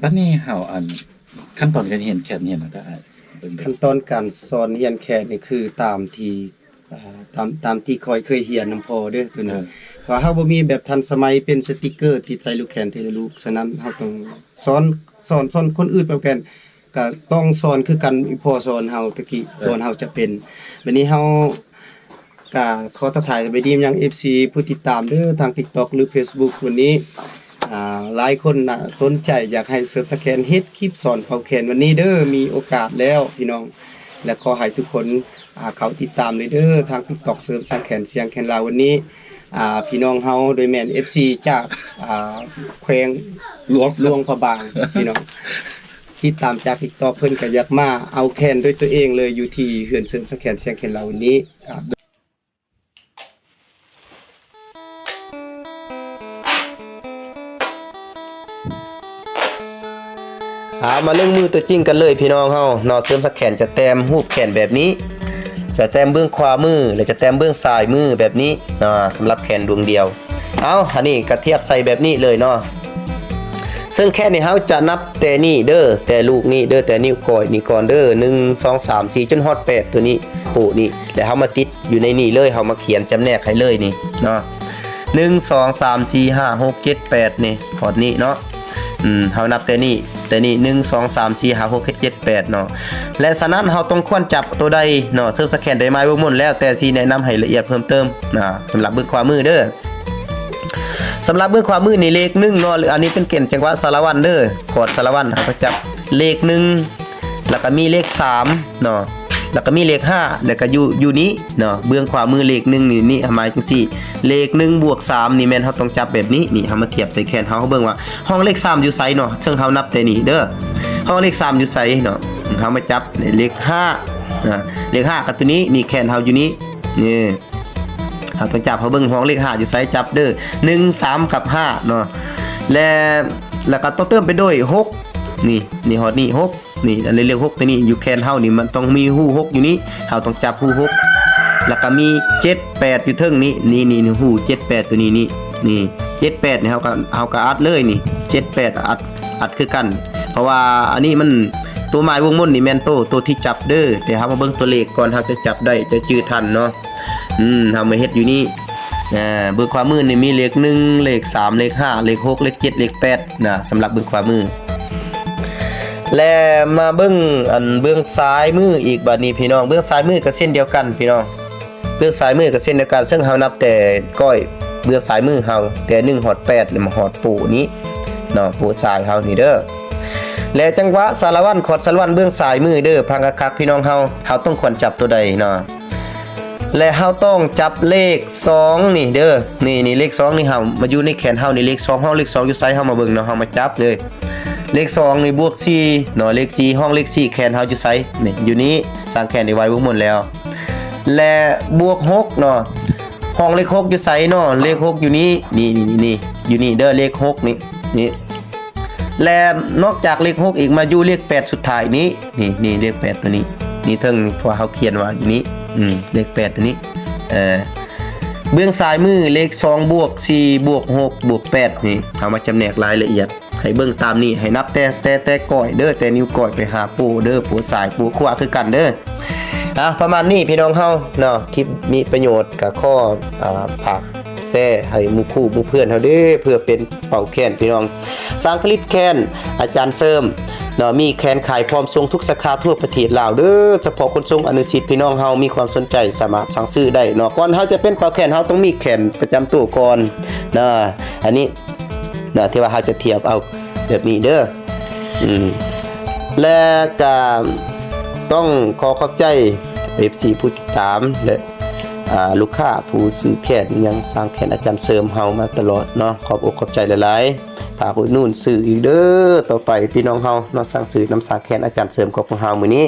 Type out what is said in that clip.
บัดนี้เฮาขั้นตอนการเรียนแค่นี้ได้เบิ่งได้ขั้นตอนการสอนเรียนแขกนี่คือตามที่ตามที่ค่อยเคยเรียนนำพ่อเด้อตัวนั้นว่าเฮาบ่มีแบบทันสมัยเป็นสติกเกอร์ติดใส่ลูกแขนทีละลูกฉะนั้นเฮาต้องสอนคนอื่นไปกันก็ต้องสอนคือกันอีพ่อสอนเฮาตะกี้ก่อนเฮาจะเป็นบัดนี้เฮาก็ขอทักทายไปดียัง FC ผู้ติดตามเด้อทาง TikTok หรือ Facebook วันนี้หลายคนน่ะสนใจอยากให้เสริมสแกนเฮ็ดคลิปสอนเผาแขนวันนี้เด้อมีโอกาสแล้วพี่น้องและขอให้ทุกคนเขาติดตามเลยเด้อทาง TikTok เสริมสแกนเสียงแคนลาววันนี้พี่น้องเฮาโดยแม่น FC จากแขวงหลวงพระบางพี่น้องติดตามจาก TikTok เพิ่นก็อยากมาเอาแคนด้วยตัวเองเลยอยู่ที่เฮือนเสริมสแกนเสียงแคนลาววันนี้ครับมาเรื่องมือตัวจริงกันเลยพี่น้องเฮาเนาะเสริมสักแขนจะแต้มรูปแขนแบบนี้จะแต้มเบื้องขวามือหรือจะแต้มเบื้องซ้ายมือแบบนี้เนาะสำหรับแขนดวงเดียวอันนี้กระเทียบใส่แบบนี้เลยเนาะซึ่งแค่นี้เฮาจะนับแต่นี่เด้อแต่ลูกนี่เด้อแต่นิ้วก้อยนี่ก่อนเด้อ1 2 3 4จนฮอด8ตัวนี้โหนี่แล้วเฮามาติดอยู่ในนี่เลยเฮามาเขียนจำแนกให้เลยนี่เนาะ1 2 3 4 5 6 7 8นี่ฮอดนี่เนาะเฮานับแต่นี่1 2 3 4 5 6 7 8เนาะและฉะนั้นเฮาต้องควรจับตัวใดเนาะเสริมสแกนได้ไม้บ่หมดแล้วแต่สิแนะนำให้ละเอียดเพิ่มเติมสำหรับเบื้องขวามือเด้อสำหรับเบื้องขวามือนี่เลข1เนาะอันนี้เป็นเกณฑ์จังหวะสารวัตรเด้อคอร์ดสารวัตรเฮาก็จับเลข1แล้วก็มีเลข3เนาะแล้วก็มีเลข5แล้วก็อยู่นี้เนาะเบื้องขวามือเลข1นี่หมายถึงสี่เลข1บวก3นี่แม่นเฮาต้องจับแบบนี้นี่เฮามาเทียบใส่แขนเฮาเบิ่งว่าห้องเลข3อยู่ไสเนาะซึ่งเฮานับแต่นี่เด้อห้องเลข3อยู่ไสเนาะเฮามาจับเลข5เลข5กับตัวนี้นี่แขนเฮาอยู่นี้นี่เฮาต้องจับเฮาเบิ่งห้องเลข5อยู่ไสจับเด้อ1 3กับ5เนาะแล้วก็ต้องเติมไปด้วย6นี่ฮอดนี่6นี่อันนี้เลข6ตัวนี้อยู่แคนเฮานี่มันต้องมีฮู้6อยู่นี้เฮาต้องจับฮู้6แล้วก็มี7 8อยู่เทิงนี้นี่ฮู้7 8ตัวนี้นี่7 8นี่เฮาก็อัดเลยนี่7 8อัดคือกันเพราะว่าอันนี้มันตัวหมายวงมนนี่แม่นตัวที่จับเด้อแต่เฮามาเบิ่งตัวเลขก่อนเฮาจะจับได้จะจื้อทันเนาะเฮามาเฮ็ดอยู่นี่เบิ่งขวามือนี่มีเลข1เลข3เลข5เลข6เลข7เลข8นะสำหรับเบิ่งขวามือและมาเบิ่งเบื้องซ้ายมืออีกบัดนี้พี่น้องเบื้องซ้ายมือก็เช่นเดียวกันพี่น้องเบื้องซ้ายมือก็เช่นเดียวกันซึ่งเฮานับแต่ก้อยเบื้องซ้ายมือเฮาแต่1ฮอด8แล้วมาฮอดปูนี้เนาะปูซ้ายเฮานี่เด้อและจังหวะสารวัตรขอดสารวัตรเบื้องซ้ายมือเด้อพังคักๆพี่น้องเฮาต้องควรจับตัวใดเนาะและเฮาต้องจับเลข2นี่เด้อนี่เลข2นี่เฮามาอยู่ในแขนเฮานี่เลข2เฮาเลข2อยู่ไสเฮามาเบิ่งเนาะเฮามาจับเลยเลข2นี่บวก4เนาะเลข4ห้องเลข4แขนเฮาอยู่ไสนี่อยู่นี้สร้างแขนได้ไว้หมดแล้วและบวก6เนาะห้องเลข6อยู่ไสเนาะเลข6อยู่นี้นี่อยู่นี่เด้อเลข6นี่และนอกจากเลข6อีกมาอยู่เลข8สุดท้ายนี้นี่เลข8ตัวนี้นี่เทิงเพราะเฮาเขียนว่าอยู่นี้เลข8ตัวนี้เบื้องซ้ายมือเลข2บวก4บวก6บวก8นี่เอามาจำแนกรายละเอียดให้เบิ่งตามนี้ให้นับแต่ก้อยเด้อแต่นิ้วก้อยไปหาปูเด้อปูซ้ายปูขวาคือกันเด้อประมาณนี้พี่น้องเฮาเนาะคลิปมีประโยชน์กับข้อฝากแซ่ให้หมู่คู่หมู่เพื่อนเฮาเด้อเพื่อเป็นเป่าแคนพี่น้องสร้างผลิตแคนอาจารย์เสริมเนาะมีแคนขายพร้อมส่งทุกสาขาทั่วประเทศลาวเด้อเฉพาะคนส่งอนุสิทธิ์พี่น้องเฮามีความสนใจสามารถสั่งซื้อได้เนาะก่อนเฮาจะเป็นเป่าแคนเฮาต้องมีแคนประจำตัวก่อนนะอันนี้นะที่ว่าเฮาจะเทียบเอาแบบนี้เด้อและก็ต้องขอขอบใจ FC ผู้ติดตามและลูกค้าผู้ซื้อแขนยังสร้างแขนอาจารย์เสริมเฮามาตลอดเนาะขอบอกขอบใจหลายๆฝากอุดหนุนซื้ออีกเด้อต่อไปพี่น้องเฮาเนาะสร้างซื้อน้ำสร้างแขนอาจารย์เสริมของเฮามื้อนี้